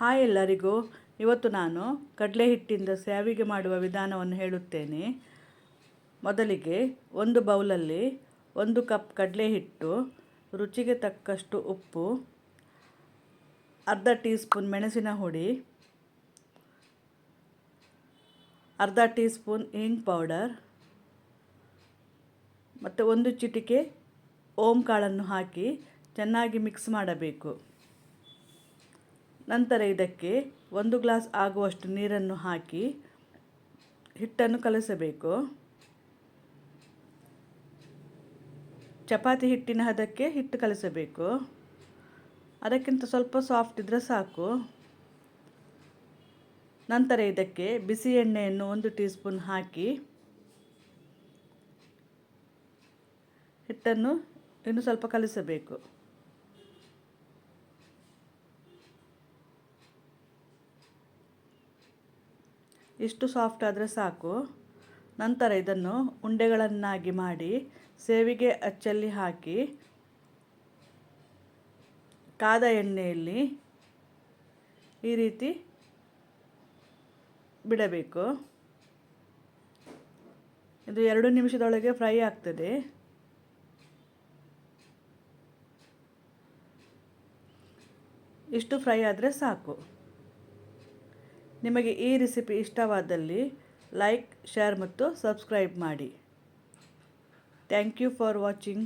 Hi ಎಲ್ಲರಿಗೂ. ಇವತ್ತು ನಾನು ಕಡಲೆ ಹಿಟ್ಟಿಂದ ಸ್ಯಾವಿಗೆ ಮಾಡುವ ವಿಧಾನವನ್ನು ಹೇಳುತ್ತೇನೆ. ಮೊದಲಿಗೆ ಒಂದು ಬೌಲಲ್ಲಿ 1 ಕಪ್ ಕಡಲೆ ಹಿಟ್ಟು, ರುಚಿಗೆ ತಕ್ಕಷ್ಟು ಉಪ್ಪು, ಅರ್ಧ ಟೀ ಸ್ಪೂನ್ ಮೆಣಸಿನ ಹುಡಿ, ಅರ್ಧ ಟೀ ಸ್ಪೂನ್ ಹಿಂಗ್ ಪೌಡರ್ ಮತ್ತು 1 ಚಿಟಿಕೆ ಓಂ ಕಾಳನ್ನು ಹಾಕಿ ಚೆನ್ನಾಗಿ ಮಿಕ್ಸ್ ಮಾಡಬೇಕು. ನಂತರ ಇದಕ್ಕೆ 1 ಗ್ಲಾಸ್ ಆಗುವಷ್ಟು ನೀರನ್ನು ಹಾಕಿ ಹಿಟ್ಟನ್ನು ಕಲಸಬೇಕು. ಚಪಾತಿ ಹಿಟ್ಟಿನ ಹದಕ್ಕೆ ಹಿಟ್ಟು ಕಲಸಬೇಕು. ಅದಕ್ಕಿಂತ ಸ್ವಲ್ಪ ಸಾಫ್ಟ್ ಇದ್ದರೆ ಸಾಕು. ನಂತರ ಇದಕ್ಕೆ ಬಿಸಿ ಎಣ್ಣೆಯನ್ನು 1 ಟೀ ಸ್ಪೂನ್ ಹಾಕಿ ಹಿಟ್ಟನ್ನು ಇನ್ನು ಸ್ವಲ್ಪ ಕಲಸಬೇಕು. ಇಷ್ಟು ಸಾಫ್ಟ್ ಆದರೆ ಸಾಕು. ನಂತರ ಇದನ್ನು ಉಂಡೆಗಳನ್ನಾಗಿ ಮಾಡಿ ಸೇವಿಗೆ ಅಚ್ಚಲ್ಲಿ ಹಾಕಿ ಕಾದ ಎಣ್ಣೆಯಲ್ಲಿ ಈ ರೀತಿ ಬಿಡಬೇಕು. ಇದು 2 ನಿಮಿಷದೊಳಗೆ ಫ್ರೈ ಆಗ್ತದೆ. ಇಷ್ಟು ಫ್ರೈ ಆದರೆ ಸಾಕು. ನಿಮಗೆ ಈ ರೆಸಿಪಿ ಇಷ್ಟವಾದಲ್ಲಿ ಲೈಕ್, ಶೇರ್ ಮತ್ತು ಸಬ್ಸ್ಕ್ರೈಬ್ ಮಾಡಿ. Thank you for watching.